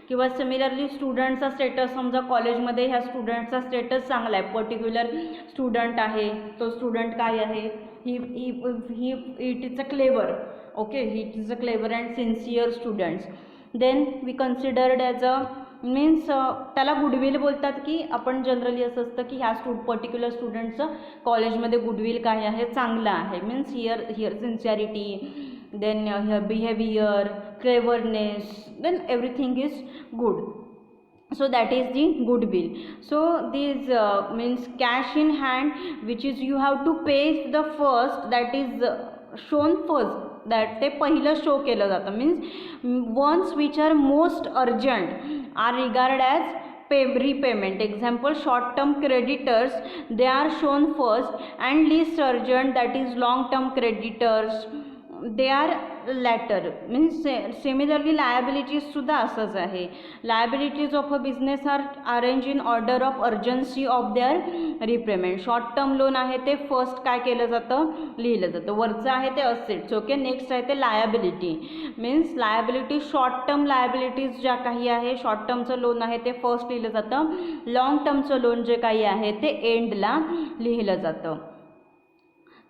[SPEAKER 1] किंवा सिमिलरली स्टुडंटचा स्टेटस समजा कॉलेजमध्ये ह्या स्टुडंटचा स्टेटस चांगला आहे, पर्टिक्युलर स्टुडंट आहे तो स्टुडंट काय आहे he it is a clever. Okay, he it is a clever and sincere students. Then we considered as a means त्याला गुडविल बोलतात. की आपण जनरली असं असतं की ह्या पर्टिक्युलर स्टुडंटचं कॉलेजमध्ये गुडविल काय आहे, चांगलं आहे. Means here sincerity, then behavior, cleverness, then everything is good. So that is the goodwill. So this means cash in hand which is you have to pay the first, that is shown first, that ते पहिलं show केलं जातं. Means ones which are most urgent are regarded as repayment. Example, short term creditors they are shown first, and least urgent that is long term creditors they are latter. Means similarly liabilities सुद्धा असंच आहे. Liabilities of a business are arrange in order of urgency of their repayment. Short term loan आहे ते first काय केलं जातं, लिहिलं जातं. वरचं आहे ते असेट्स. ओके, नेक्स्ट आहे ते liability. Means liability short term liabilities ज्या काही आहे, शॉर्ट टर्मचं लोन आहे ते फर्स्ट लिहिलं जातं. लॉंग टर्मचं लोन जे काही आहे ते एंडला लिहिलं जातं.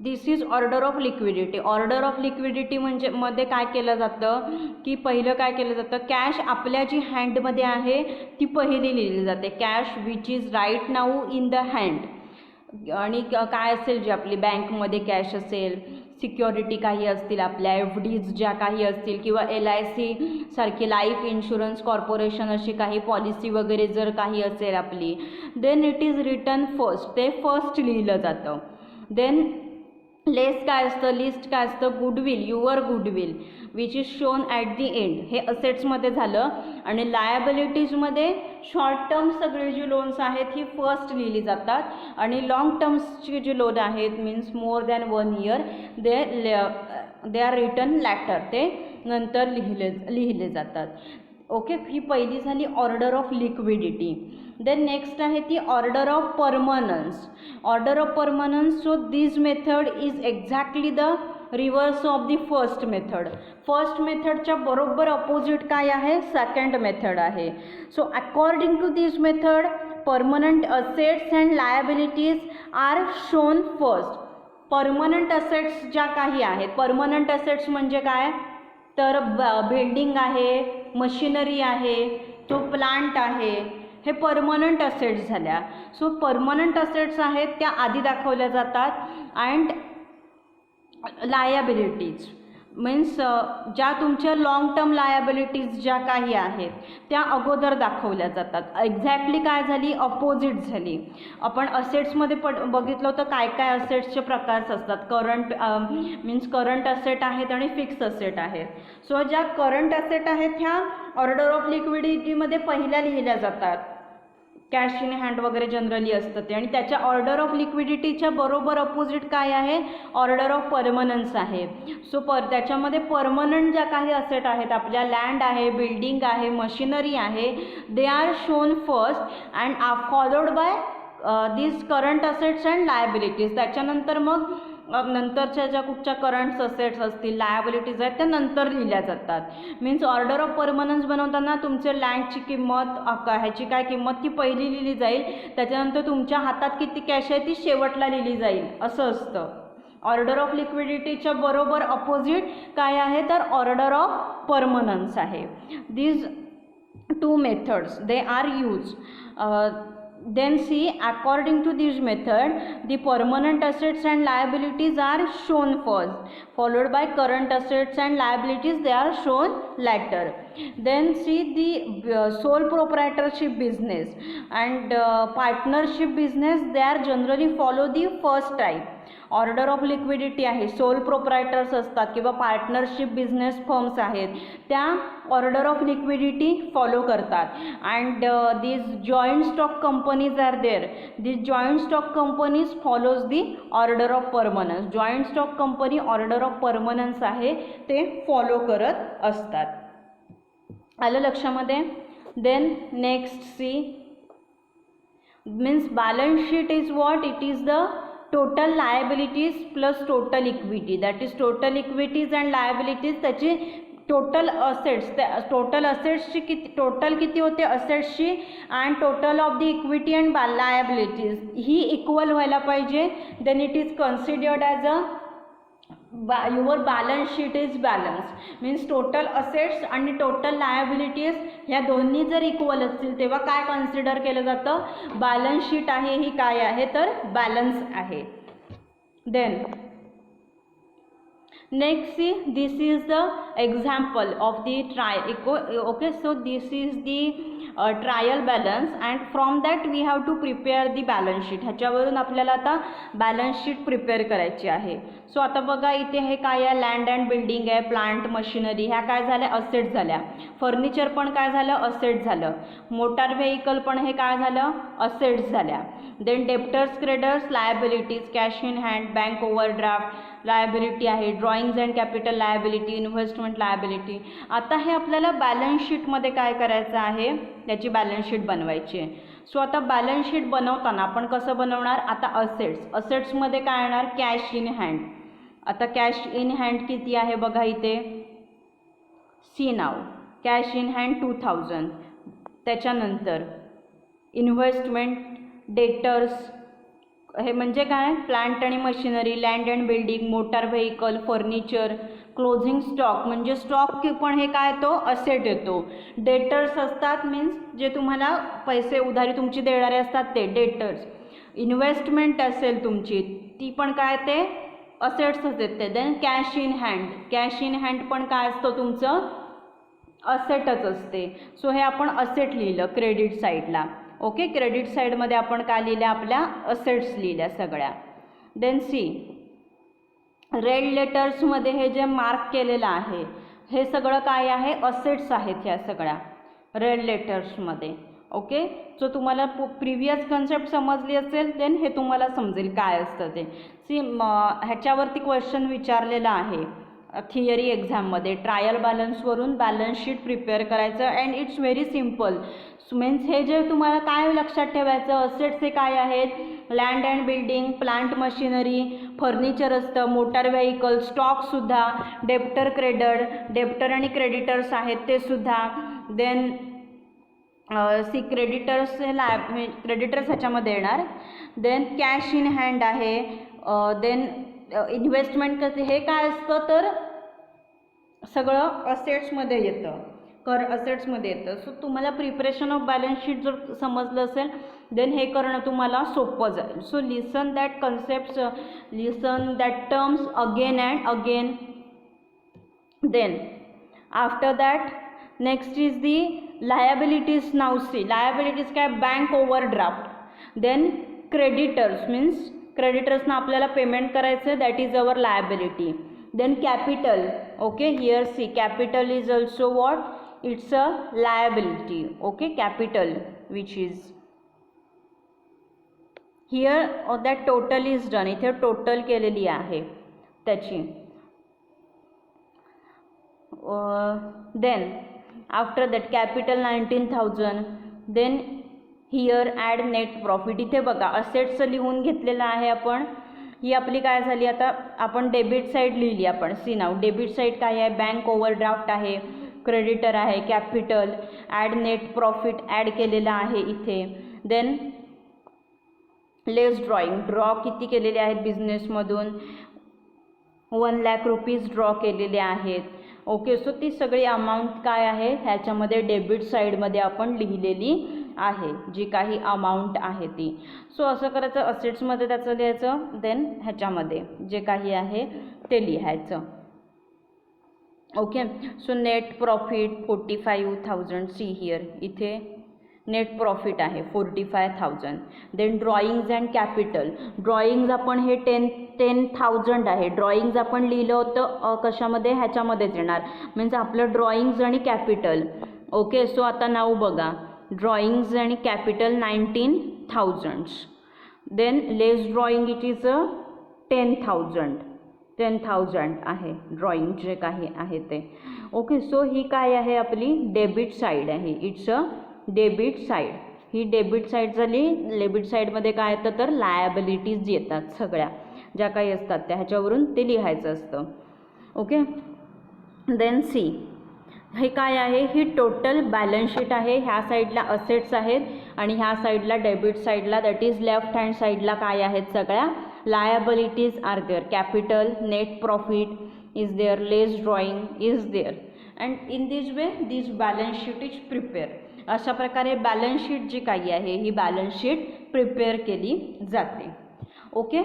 [SPEAKER 1] This is order of liquidity. Order of liquidity म्हणजे मध्ये काय केलं जातं की पहिलं काय केलं जातं, कॅश आपल्या जी हँडमध्ये आहे ती पहिली लिहिली जाते. Cash which is right now in the hand. आणि काय असेल जे आपली बँकमध्ये कॅश असेल, सिक्युरिटी काही असतील आपल्या, एफ डीज ज्या काही असतील, किंवा LIC सारखी लाईफ इन्शुरन्स कॉर्पोरेशन अशी काही पॉलिसी वगैरे जर काही असेल आपली, then it is written first. ते फर्स्ट लिहिलं जातं. देन लेस काय असतं, लिस्ट काय असतं, goodwill, your goodwill which is shown at the end. हे असेट्समध्ये झालं. आणि लायबिलिटीजमध्ये शॉर्ट टर्म सगळे जे लोन्स आहेत ही फर्स्ट लिहिली जातात, आणि लाँग टर्म्सची जी लोन आहेत means more than 1 year they are written later. ते नंतर लिहिले जातात. ओके, ही पहिली झाली order of liquidity. Then next आहे ती order of permanence. Order of permanence, so this method is exactly the reverse of the first method. First मेथडच्या बरोबर अपोजिट काय आहे, सेकंड मेथड आहे. So according to this method permanent assets and liabilities are shown first. Permanent assets ज्या काही आहेत, permanent assets म्हणजे काय, तर बिल्डिंग आहे, मशिनरी आहे, तो प्लांट आहे, हे परमनंट असेट्स झाल्या. सो परमनंट असेट्स आहेत त्या आधी दाखवल्या जातात. अँड लायबिलिटीज मीन्स ज्या तुमच्या लॉंग टर्म लायबिलिटीज ज्या काही आहेत त्या अगोदर दाखवल्या जातात. एक्झॅक्टली काय झाली, अपोजिट झाली. आपण असेट्समध्ये बघितलं होतं काय काय असेट्सचे प्रकार असतात. करंट मीन्स करंट असेट आहेत आणि फिक्स असेट आहेत. सो ज्या करंट असेट आहेत ह्या ऑर्डर ऑफ लिक्विडिटीमध्ये पहिल्या लिहिल्या जातात. कॅश इन हँड वगैरे जनरली असतं ते. आणि त्याच्या ऑर्डर ऑफ लिक्विडिटीच्या बरोबर अपोजिट काय आहे, ऑर्डर ऑफ परमनन्स आहे. सो त्याच्यामध्ये परमनंट ज्या काही असेट आहेत आपल्या, लँड आहे, बिल्डिंग आहे, मशिनरी आहे, they are shown first and are followed by this current assets and liabilities. त्याच्यानंतर मग नंतरच्या ज्या कुठच्या करंट असेट्स असतील, लायबिलिटीज आहेत त्या नंतर लिहिल्या जातात. मीन्स ऑर्डर ऑफ परमनन्स बनवताना तुमच्या लँडची किंमत, ह्याची काय किंमत ती पहिली लिहिली जाईल, त्याच्यानंतर तुमच्या हातात किती कॅश आहे ती शेवटला लिहिली जाईल, असं असतं. ऑर्डर ऑफ लिक्विडिटीच्या बरोबर अपोजिट काय आहे, तर ऑर्डर ऑफ परमनन्स आहे. These two methods they are use. Then see, according to this method, the permanent assets and liabilities are shown first, followed by current assets and liabilities, they are shown later. Then see, the sole proprietorship business and partnership business, they are generally follow the first type. Order of liquidity आहे, sole proprietors असतात किंवा partnership business firms आहेत त्या order of liquidity follow करतात. And this joint stock companies are there. This joint stock companies follows the order of permanence. Joint stock company order of permanence आहे ते follow करत असतात. आलं लक्षामध्ये. Then next see, means balance sheet is what, it is the total liabilities plus total equity, that is total equities and liabilities, त्याची total assets, त्या total असेट्सची किती, टोटल किती होते असेट्सची and total of the equity and liabilities ही equal व्हायला पाहिजे. Then it is considered as a your balance sheet is balance. Means total assets आणि टोटल लायबिलिटीज ह्या दोन्ही जर इक्वल असतील तेव्हा काय कन्सिडर केलं जातं, बॅलन्स शीट आहे ही काय आहे तर बॅलन्स आहे. Then next see, this is the example of the okay. So this is the trial balance and from that we have to prepare the balance sheet. ह्याच्यावरून आपल्याला आता बॅलन्स शीट प्रिपेअर करायची आहे. सो आता बघा इथे हे काय आहे, लँड अँड बिल्डिंग आहे, प्लांट मशिनरी ह्या काय झाल्या, असेट झाल्या. फर्निचर पण काय झालं, असेट झालं. मोटार व्हेकल पण हे काय झालं, असेट्स झाल्या. Then debtors, creditors, liabilities, cash in hand, bank overdraft liability आहे, drawings and capital liability, investment liability. आता हे आपल्याला बॅलन्स शीटमध्ये काय करायचं आहे, त्याची बॅलन्स शीट बनवायची आहे. सो आता बॅलन्स शीट बनवताना आपण कसं बनवणार, आता असेट्स, असेट्समध्ये काय येणार, कॅश इन हँड. आता कॅश इन हँड किती आहे बघा इथे, सी नाव, कॅश इन हँड 2000. त्याच्यानंतर इन्व्हेस्टमेंट, डेटर्स, हे म्हणजे काय, प्लांट आणि machinery, land and building, motor vehicle, furniture. Closing stock म्हणजे स्टॉक पण हे काय तो असेट येतो. डेटर्स असतात मीन्स जे तुम्हाला पैसे उधारी तुमची देणारे असतात ते डेटर्स. इन्व्हेस्टमेंट असेल तुमची ती पण काय ते असेट्सच येते. Then cash in hand, cash in hand पण काय असतं तुमचं असेटच असते. सो हे आपण असेट लिहिलं क्रेडिट साईडला. ओके, क्रेडिट साईडमध्ये आपण काय लिहिल्या, आपल्या असेट्स लिहिल्या सगळ्या. देन सी, रेड लेटर्समध्ये हे जे मार्क केलेलं आहे हे सगळं काय आहे, असेट्स आहेत ह्या सगळ्या रेड लेटर्समध्ये. ओके, सो तुम्हाला प्रिव्हियस कन्सेप्ट समजली असेल देन हे तुम्हाला समजेल काय असतं ते. सी ह्याच्यावरती क्वेश्चन विचारलेला आहे थिअरी एक्झाममध्ये ट्रायल बॅलन्सवरून बॅलन्स शीट प्रिपेअर करायचं. And it's very simple. Means हे जे तुम्हाला काय लक्षात ठेवायचं, असेट्स हे काय आहेत, land and building, plant machinery, furniture असतं, मोटार व्हेकल, स्टॉकसुद्धा, डेप्टर आणि क्रेडिटर्स आहेत ते सुद्धा. देन क्रेडिटर्स क्रेडिटर्स ह्याच्यामध्ये येणार. देन कॅश इन हँड आहे. देन इन्व्हेस्टमेंट हे काय असतं तर सगळं असेट्समध्ये येतं, असेट्समध्ये येतं. सो तुम्हाला प्रिपरेशन ऑफ बॅलन्स शीट जर समजलं असेल देन हे करणं तुम्हाला सोपं जाईल. So listen that concepts, listen that terms again and again. Then after that next is the liabilities. Now see liabilities काय, bank overdraft. Then creditors means क्रेडिटर्सना आपल्याला पेमेंट करायचं आहे, that is our liability. Then capital. Okay, here see capital is also what, it's a liability. Okay, capital which is here that total is done. इथे टोटल केलेली आहे त्याची. Then after that capital 19,000. Then here add net profit. इथे बघा assets लिहून घेतलेलं आहे आपण. ही आपली काय झाली, आता आपण डेबिट साईड लिहिली आपण. सी नाव डेबिट साईड काय आहे, बँक ओव्हरड्राफ्ट आहे, क्रेडिटर आहे, capital, add net profit add केलेला आहे इथे. देन लेस ड्रॉईंग, ड्रॉ किती केलेले आहेत बिझनेसमधून, 1,00,000 रुपीज ड्रॉ केलेले आहेत. ओके, सो ती सगळी अमाऊंट काय आहे ह्याच्यामध्ये डेबिट साईडमध्ये आपण लिहिलेली आहे, जी काही अमाऊंट आहे ती. सो असं करायचं, असेट्समध्ये त्याचं लिहायचं, देन ह्याच्यामध्ये जे काही आहे ते लिहायचं. Okay, so net profit 45,000. See here इथे नेट प्रॉफिट आहे 45,000. Then drawings and capital. Drawings आपण हे 10,000 आहे. ड्रॉईंग्ज आपण लिहिलं होतं कशामध्ये, ह्याच्यामध्येच येणार. मीन्स आपलं ड्रॉईंग्ज आणि कॅपिटल. ओके, सो आता नाव बघा, ड्रॉईंग्ज आणि capital 19,000. Than less drawing it is 10,000 आहे ड्रॉईंग जे काही आहे ते. ओके, सो ही काय आहे आपली डेबिट साईड आहे. It's a debit side. He debit side झाली. डेबिट साईडमध्ये काय येतं तर लायबिलिटीज येतात सगळ्या ज्या काही असतात त्या, ह्याच्यावरून ते लिहायचं असतं. ओके, देन सी हे काय आहे, ही टोटल बॅलन्स शीट आहे. ह्या साईडला असेट्स आहेत आणि ह्या साईडला डेबिट साईडला दॅट इज लेफ्ट हँड साईडला काय आहेत सगळ्या liabilities are there. Capital, net profit is there, less drawing is there. And in this way this balance sheet is prepare. अशा प्रकारे बॅलन्स शीट जी काही आहे ही बॅलन्स शीट प्रिपेअर केली जाते. Okay,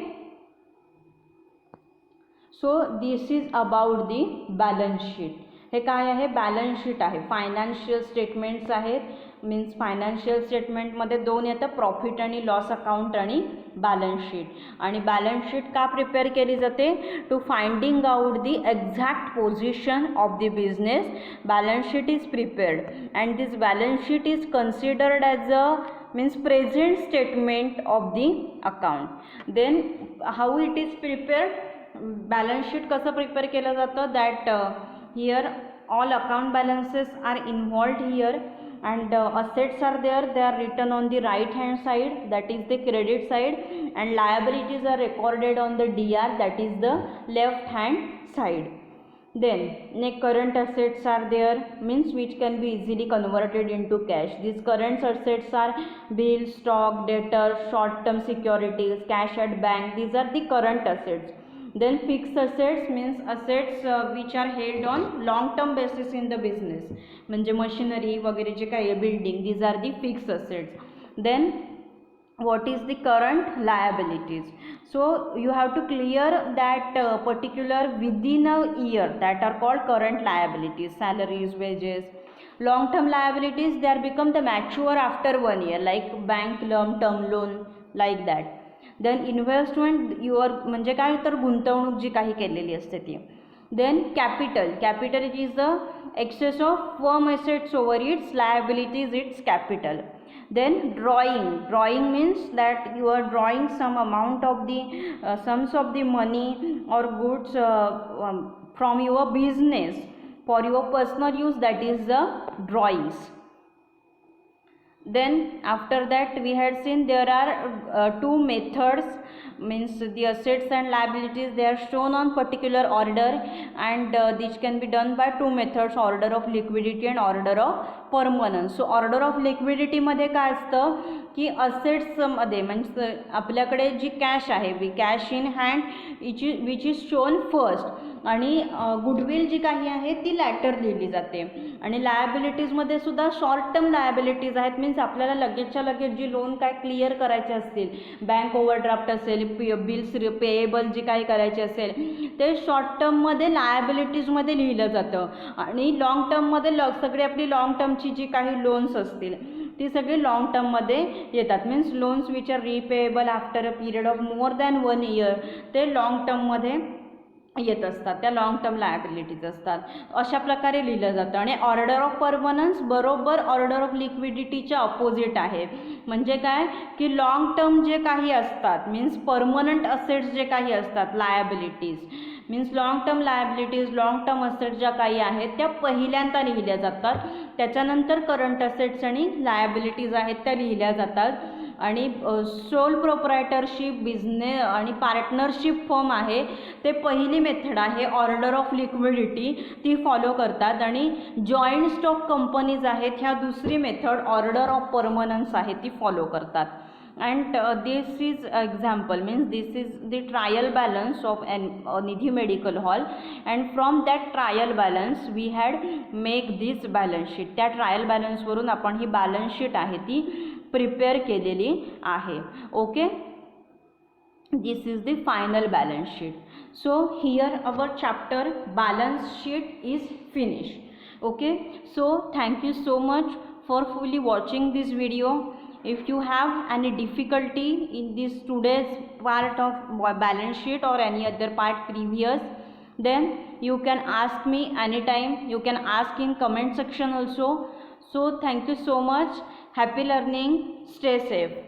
[SPEAKER 1] so this is about the balance sheet. हे काय आहे, बॅलन्स शीट आहे. फायनान्शियल स्टेटमेंट्स आहेत. मीन्स फायनान्शियल स्टेटमेंटमध्ये दोन येतं, प्रॉफिट आणि लॉस अकाउंट आणि बॅलन्स शीट. आणि बॅलन्स शीट का प्रिपेअर केली जाते, to finding out the exact position of the business. Balance sheet is prepared and this balance sheet is considered as a means present statement of the account. Then how it is prepared, balance sheet कसं prepare केलं जातं, that here all account balances are involved here and assets are there, they are written on the right hand side, that is the credit side, and liabilities are recorded on the DR, that is the left hand side. Then current assets are there, means which can be easily converted into cash. These current assets are bills, stock, debtors, short term securities, cash at bank. These are the current assets. Then fixed assets means assets which are held on long term basis in the business, म्हणजे machinery वगैरे जे काही building, these are the fixed assets. Then what is the current liabilities? So you have to clear that particular within a year, that are called current liabilities. Salaries, wages. Long term liabilities, they are become the mature after 1 year, like bank loan, term loan, like that. Then investment, your म्हणजे काय तर गुंतवणूक जी काही केलेली असते ती. Then capital it is the excess of firm assets over its liabilities, its capital. Then drawing means that you are drawing some amount of the sums of the money or goods from your business for your personal use, that is the drawings. Then after that we had seen there are two methods, means the assets and liabilities, they are shown on particular order, and this can be done by two methods, order of liquidity and order of permanence. So order of liquidity मध्ये काय असतं की assets मध्ये म्हणजे आपल्याकडे जी cash आहे, cash in hand which is shown first, आणि goodwill जी काही आहे ती लॅटर लिहिली जाते. आणि लायबिलिटीजमध्ये सुद्धा शॉर्ट टर्म लायबिलिटीज आहेत, मीन्स आपल्याला लगेचच्या लगेच जी लोन काय क्लिअर करायचे असतील, बँक ओव्हरड्राफ्ट असेल, बिल्स पेएबल जी काही करायची असेल ते शॉर्ट टर्ममध्ये लायबिलिटीजमध्ये लिहिलं जातं. आणि लाँग टर्ममध्ये सगळी आपली लाँग टर्मची जी काही लोन्स असतील ती सगळी लाँग टर्ममध्ये येतात, means loans which are repayable after a period of more than 1 year ते लाँग टर्ममध्ये येत असतात, त्या लाँग टर्म लायबिलिटीज असतात. अशा प्रकारे लिहिलं जातं. आणि ऑर्डर ऑफ परमनन्स बरोबर ऑर्डर ऑफ लिक्विडिटीच्या अपोजिट आहे. म्हणजे काय की लाँग टर्म जे काही असतात, मीन्स परमनंट असेट्स जे काही असतात, liabilities means long term liabilities, long term assets ज्या काही आहेत त्या पहिल्यांदा लिहिल्या जातात, त्याच्यानंतर करंट असेट्स आणि लायबिलिटीज आहेत त्या लिहिल्या जातात. आणि सोल प्रोप्रायटरशिप बिझनेस आणि पार्टनरशिप फर्म आहे ते पहिली मेथड आहे ऑर्डर ऑफ लिक्विडिटी, ती फॉलो करतात. आणि जॉईंट स्टॉक कंपनीज आहेत ह्या दुसरी मेथड ऑर्डर ऑफ परमनन्स आहे ती फॉलो करतात. And this is example, means this is the trial balance of Nidhi Medical Hall, and from that trial balance we had make this balance sheet. त्या trial balance वरून आपण ही balance sheet आहे ती prepare केलेली आहे. Okay, this is the final balance sheet. So here our chapter balance sheet is finished. Okay, so thank you so much for fully watching this video. If you have any difficulty in this today's part of balance sheet or any other part previous, then you can ask me anytime. You can ask in comment section also. So thank you so much. Happy learning. Stay safe.